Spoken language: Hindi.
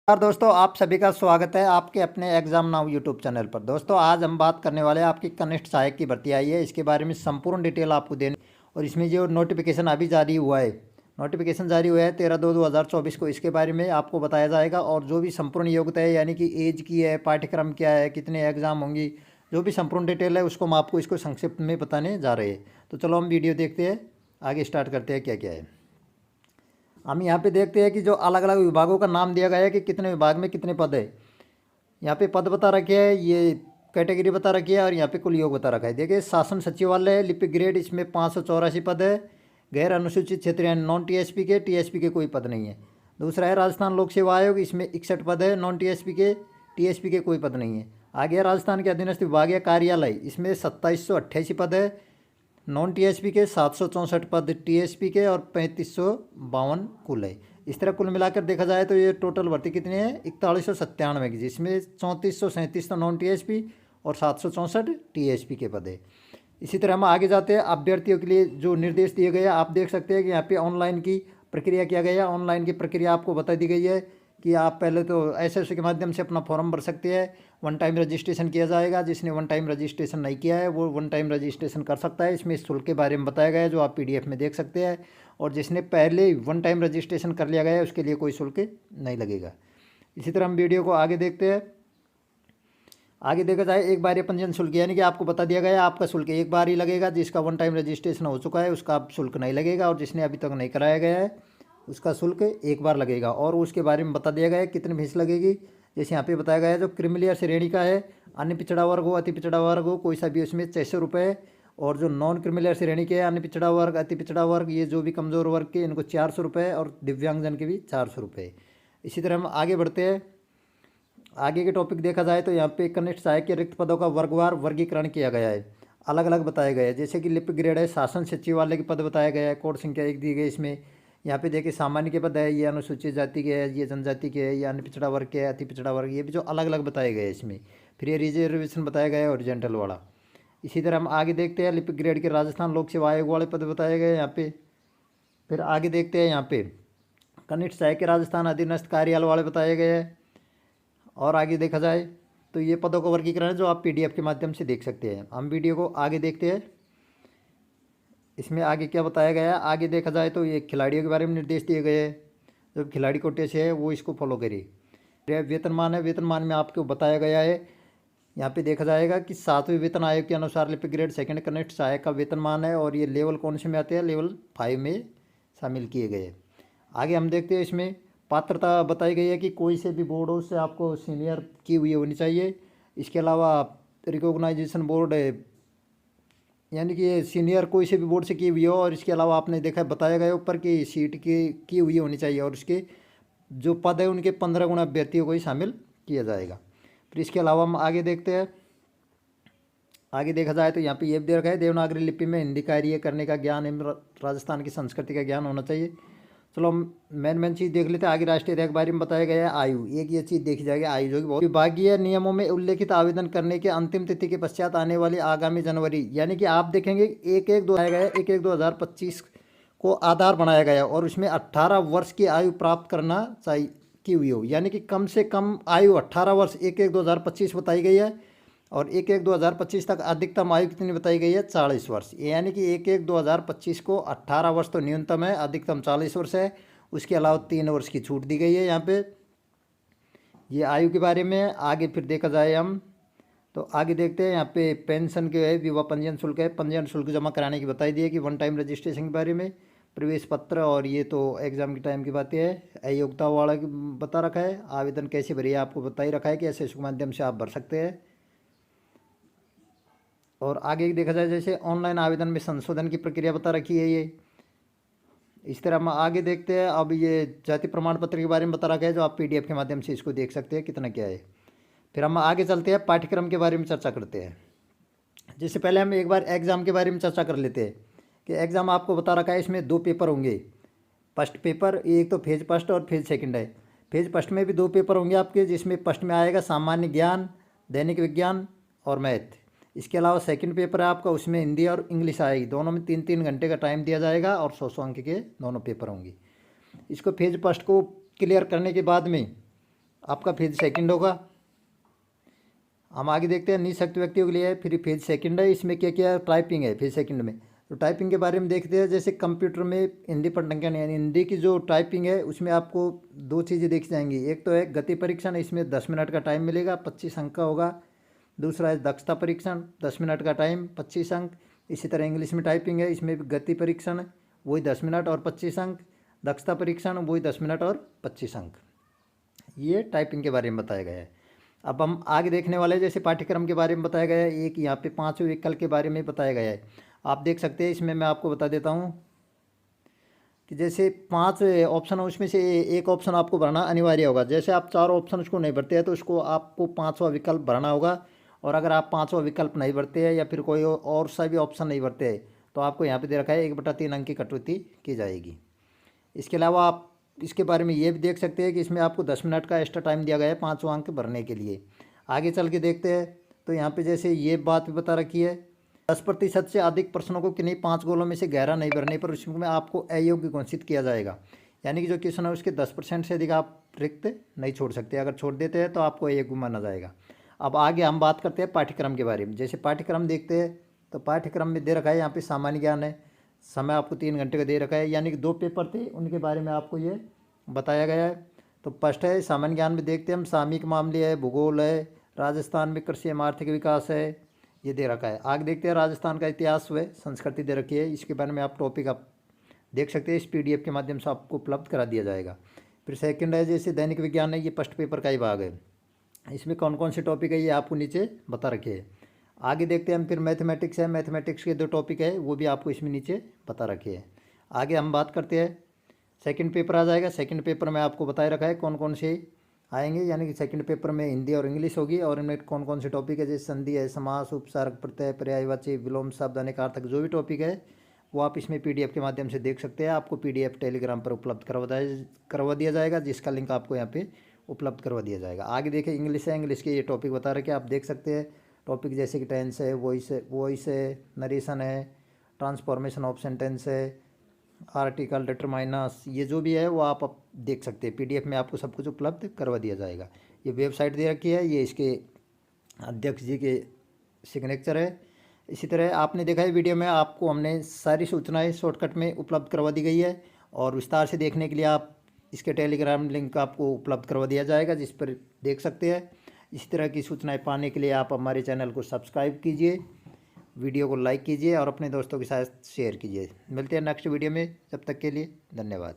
नमस्कार दोस्तों, आप सभी का स्वागत है आपके अपने एग्जाम नाउ यूट्यूब चैनल पर। दोस्तों आज हम बात करने वाले हैं आपकी कनिष्ठ सहायक की भर्ती आई है, इसके बारे में संपूर्ण डिटेल आपको देनी। और इसमें जो नोटिफिकेशन अभी जारी हुआ है, नोटिफिकेशन जारी हुआ है 13/2/2024 को, इसके बारे में आपको बताया जाएगा। और जो भी संपूर्ण योग्यता है यानी कि एज की है, पाठ्यक्रम क्या है, कितने एग्जाम होंगी, जो भी संपूर्ण डिटेल है उसको हम आपको इसको संक्षिप्त में बताने जा रहे हैं। तो चलो हम वीडियो देखते हैं, आगे स्टार्ट करते हैं क्या क्या है। हम यहाँ पे देखते हैं कि जो अलग अलग विभागों का नाम दिया गया है कि कितने विभाग में कितने पद है। यहाँ पे पद बता रखे हैं, ये कैटेगरी बता रखी है और यहाँ पे कुल योग बता रखा है। देखिए शासन सचिवालय लिपिक ग्रेड, इसमें 584 पद है। गैर अनुसूचित क्षेत्र यानी नॉन टीएसपी के कोई पद नहीं है। दूसरा है राजस्थान लोक सेवा आयोग, इसमें 61 पद है नॉन टीएसपी के कोई पद नहीं है। आगे है राजस्थान के अधीनस्थ विभागीय कार्यालय, इसमें 2788 पद है नॉन टीएसपी के, 764 पद टीएसपी के और 3552 कुल है। इस तरह कुल मिलाकर देखा जाए तो ये टोटल भर्ती कितनी है 4197 की, जिसमें 3437 तो नॉन टीएसपी और 764 टीएसपी के पद है। इसी तरह हम आगे जाते हैं। अभ्यर्थियों के लिए जो निर्देश दिए गए हैं आप देख सकते हैं कि यहाँ पे ऑनलाइन की प्रक्रिया किया गया है। ऑनलाइन की प्रक्रिया आपको बता दी गई है कि आप पहले तो एसएससी के माध्यम से अपना फॉर्म भर सकते हैं। वन टाइम रजिस्ट्रेशन किया जाएगा, जिसने वन टाइम रजिस्ट्रेशन नहीं किया है वो वन टाइम रजिस्ट्रेशन कर सकता है। इसमें शुल्क के बारे में बताया गया है जो आप पीडीएफ में देख सकते हैं। और जिसने पहले वन टाइम रजिस्ट्रेशन कर लिया गया है उसके लिए कोई शुल्क नहीं लगेगा। इसी तरह हम वीडियो को आगे देखते हैं। आगे देखा जाए एक बार पंजीयन शुल्क, यानी कि आपको बता दिया गया है आपका शुल्क एक बार ही लगेगा। जिसका वन टाइम रजिस्ट्रेशन हो चुका है उसका शुल्क नहीं लगेगा, और जिसने अभी तक नहीं कराया गया है उसका शुल्क एक बार लगेगा। और उसके बारे में बता दिया गया है कितनी फीस लगेगी। जैसे यहाँ पे बताया गया है जो क्रिमिलियर श्रेणी का है, अन्य पिछड़ा वर्ग हो, अति पिछड़ा वर्ग हो, कोई सा भी उसमें 600 रुपये। और जो नॉन क्रिमिलियर श्रेणी के अन्य पिछड़ा वर्ग, अति पिछड़ा वर्ग, ये जो भी कमज़ोर वर्ग के, इनको 400 रुपये और दिव्यांगजन के भी 400 रुपये। इसी तरह हम आगे बढ़ते हैं। आगे के टॉपिक देखा जाए तो यहाँ पे कनिष्ठ सहायक के रिक्त पदों का वर्गवार वर्गीकरण किया गया है, अलग अलग बताया गया है। जैसे कि लिपिक ग्रेड है, शासन सचिवालय के पद बताया गया है, कोड संख्या 1 दी गई इसमें। यहाँ पे देखिए सामान्य के पद है, ये अनुसूचित जाति के है, ये जनजाति के है, ये अन्य पिछड़ा वर्ग के है, अति पिछड़ा वर्ग, ये भी जो अलग अलग बताए गए हैं इसमें। फिर ये रिजर्वेशन बताया गया है ओरिजेंटल वाला। इसी तरह हम आगे देखते हैं लिपिक ग्रेड के राजस्थान लोक सेवा आयोग वाले पद बताए गए हैं यहाँ पे। फिर आगे देखते हैं यहाँ पे कनिष्ठ सहायक के राजस्थान अधीनस्थ कार्यालय वाले बताए गए हैं। और आगे देखा जाए तो ये पदों का वर्गीकरण है जो आप पीडीएफ के माध्यम से देख सकते हैं। हम वीडियो को आगे देखते हैं, इसमें आगे क्या बताया गया है। आगे देखा जाए तो ये खिलाड़ियों के बारे में निर्देश दिए गए हैं, जो खिलाड़ी कोटे से है वो इसको फॉलो करिए। वेतनमान है, वेतनमान में आपको बताया गया है। यहाँ पे देखा जाएगा कि 7वें वेतन आयोग के अनुसार लिपिक ग्रेड सेकंड कनिष्ठ सहायक का वेतनमान है, और ये लेवल कौन से में आते हैं, लेवल 5 में शामिल किए गए। आगे हम देखते हैं इसमें पात्रता बताई गई है कि कोई से भी बोर्डों से आपको सीनियर की हुई होनी चाहिए। इसके अलावा रिकॉग्नाइजेशन बोर्ड है, यानी कि ये सीनियर कोई से भी बोर्ड से की हुई हो। और इसके अलावा आपने देखा बताया गया ऊपर की सीट की हुई होनी चाहिए, और उसके जो पद है उनके 15 गुना अभ्यर्थियों को ही शामिल किया जाएगा। फिर इसके अलावा हम आगे देखते हैं। आगे देखा जाए तो यहाँ पे ये भी दे रखा है देवनागरी लिपि में हिंदी कार्य करने का ज्ञान एवं राजस्थान की संस्कृति का ज्ञान होना चाहिए। चलो हम मेन चीज़ देख लेते हैं। आगे राष्ट्रीय रैंक बारे में बताया गया है आयु, एक ये चीज़ देखी जाएगी आयु, जो कि बहुत विभागीय नियमों में उल्लेखित आवेदन करने के अंतिम तिथि के पश्चात आने वाली आगामी जनवरी, यानी कि आप देखेंगे 1/1/2 आया गया, 1/1/2025 को आधार बनाया गया, और उसमें 18 वर्ष की आयु प्राप्त करना चाहिए की हुई हो, यानी कि कम से कम आयु 18 वर्ष 1/1/2025 बताई गई है। और 1/1/2025 तक अधिकतम आयु कितनी बताई गई है 40 वर्ष, यानी कि 1/1/2025 को 18 वर्ष तो न्यूनतम है, अधिकतम 40 वर्ष है। उसके अलावा 3 वर्ष की छूट दी गई है यहाँ पे, ये आयु के बारे में। आगे फिर देखा जाए हम तो आगे देखते हैं यहाँ पे पेंशन के है, विवाह पंजीयन शुल्क है, पंजीयन शुल्क जमा कराने की बताई दी है कि वन टाइम रजिस्ट्रेशन के बारे में, प्रवेश पत्र, और ये तो एग्ज़ाम के टाइम की बातें है। अयोग्यता वाला बता रखा है, आवेदन कैसे भरिए आपको बता ही रखा है कि ऐसे माध्यम से आप भर सकते हैं। और आगे देखा जाए जैसे ऑनलाइन आवेदन में संशोधन की प्रक्रिया बता रखी है ये। इस तरह हम आगे देखते हैं। अब ये जाति प्रमाण पत्र के बारे में बता रखा है, जो आप पीडीएफ के माध्यम से इसको देख सकते हैं कितना क्या है। फिर हम आगे चलते हैं, पाठ्यक्रम के बारे में चर्चा करते हैं। जिससे पहले हम एक बार एग्ज़ाम के बारे में चर्चा कर लेते हैं कि एग्ज़ाम आपको बता रखा है इसमें 2 पेपर होंगे। फर्स्ट पेपर एक तो फेज फर्स्ट और फेज सेकंड है। फेज फर्स्ट में भी 2 पेपर होंगे आपके, जिसमें फर्स्ट में आएगा सामान्य ज्ञान, दैनिक विज्ञान और मैथ। इसके अलावा सेकंड पेपर है आपका, उसमें हिंदी और इंग्लिश आएगी। दोनों में 3-3 घंटे का टाइम दिया जाएगा, और 100 अंक के दोनों पेपर होंगे। इसको फेज फर्स्ट को क्लियर करने के बाद में आपका फेज सेकंड होगा। हम आगे देखते हैं निःशक्त व्यक्तियों के लिए है, फिर फेज सेकंड है। इसमें क्या क्या टाइपिंग है फेज सेकंड में, तो टाइपिंग के बारे में देखते हैं। जैसे कंप्यूटर में हिंदी पढ़ने का यानी हिंदी की जो टाइपिंग है उसमें आपको दो चीज़ें देखी जाएंगी। एक तो है गति परीक्षण, इसमें 10 मिनट का टाइम मिलेगा, 25 अंक का होगा। दूसरा है दक्षता परीक्षण, 10 मिनट का टाइम, 25 अंक। इसी तरह इंग्लिश में टाइपिंग है, इसमें भी गति परीक्षण वही 10 मिनट और 25 अंक, दक्षता परीक्षण वही 10 मिनट और 25 अंक। ये टाइपिंग के बारे में बताया गया है। अब हम आगे देखने वाले हैं, जैसे पाठ्यक्रम के बारे में बताया गया है। एक यहाँ पे 5वें विकल्प के बारे में बताया गया है, आप देख सकते हैं। इसमें मैं आपको बता देता हूँ कि जैसे 5 ऑप्शन है, उसमें से एक ऑप्शन आपको भरना अनिवार्य होगा। जैसे आप 4 ऑप्शन उसको नहीं भरते हैं तो उसको आपको 5वां विकल्प भरना होगा। और अगर आप 5वां विकल्प नहीं भरते हैं या फिर कोई और सा भी ऑप्शन नहीं भरते हैं तो आपको यहाँ पे दे रखा है 1/3 अंक की कटौती की जाएगी। इसके अलावा आप इसके बारे में ये भी देख सकते हैं कि इसमें आपको 10 मिनट का एक्स्ट्रा टाइम दिया गया है 5वां अंक भरने के लिए। आगे चल के देखते हैं तो यहाँ पे जैसे ये बात भी बता रखी है, 10% से अधिक प्रश्नों को किन्हीं 5 गोलों में से गहरा नहीं भरने पर उसमें आपको अयोग्य घोषित किया जाएगा। यानी कि जो क्वेश्चन है उसके 10% से अधिक आप रिक्त नहीं छोड़ सकते, अगर छोड़ देते हैं तो आपको अयोग्य माना जाएगा। अब आगे हम बात करते हैं पाठ्यक्रम के बारे में। जैसे पाठ्यक्रम देखते हैं तो पाठ्यक्रम में दे रखा है यहाँ पे सामान्य ज्ञान है, समय आपको 3 घंटे का दे रखा है। यानी कि 2 पेपर थे उनके बारे में आपको ये बताया गया है। तो फर्स्ट है सामान्य ज्ञान में देखते हैं हम, सामयिक मामले है, भूगोल है, राजस्थान में कृषि एवं आर्थिक विकास है, ये दे रखा है। आगे देखते हैं राजस्थान का इतिहास व संस्कृति दे रखी है। इसके बारे में आप टॉपिक आप देख सकते हैं, इस PDF के माध्यम से आपको उपलब्ध करा दिया जाएगा। फिर सेकंड है जैसे दैनिक विज्ञान है, ये फर्स्ट पेपर का ही भाग है। इसमें कौन कौन से टॉपिक है ये आपको नीचे बता रखे हैं। आगे देखते हैं हम, फिर मैथमेटिक्स है, मैथमेटिक्स के 2 टॉपिक है वो भी आपको इसमें नीचे बता रखे हैं। आगे हम बात करते हैं सेकंड पेपर आ जाएगा। सेकंड पेपर में आपको बताए रखा है कौन कौन से आएंगे, यानी कि सेकंड पेपर में हिंदी और इंग्लिश होगी। और इनमें कौन कौन से टॉपिक है, जैसे संधि है, समास, उपसर्ग, प्रत्यय, पर्यायवाची, विलोम शब्द, अनेकार्थक, जो भी टॉपिक है वो आप इसमें PDF के माध्यम से देख सकते हैं। आपको PDF टेलीग्राम पर उपलब्ध करवा दिया जाएगा, जिसका लिंक आपको यहाँ पे उपलब्ध करवा दिया जाएगा। आगे देखिए इंग्लिश है, इंग्लिश के ये टॉपिक बता रखे आप देख सकते हैं। टॉपिक जैसे कि टेंस है, वॉइस है, नरेशन है, ट्रांसफॉर्मेशन ऑफ सेंटेंस है, आर्टिकल, डिटरमाइनर्स, ये जो भी है वो आप देख सकते हैं। PDF में आपको सब कुछ उपलब्ध करवा दिया जाएगा। ये वेबसाइट दे रखी है, ये इसके अध्यक्ष जी के सिग्नेचर है। इसी तरह आपने देखा है वीडियो में आपको हमने सारी सूचनाएं शॉर्टकट में उपलब्ध करवा दी गई है। और विस्तार से देखने के लिए आप इसके टेलीग्राम लिंक आपको उपलब्ध करवा दिया जाएगा, जिस पर देख सकते हैं। इसी तरह की सूचनाएं पाने के लिए आप हमारे चैनल को सब्सक्राइब कीजिए, वीडियो को लाइक कीजिए और अपने दोस्तों के साथ शेयर कीजिए। मिलते हैं नेक्स्ट वीडियो में, तब तक के लिए धन्यवाद।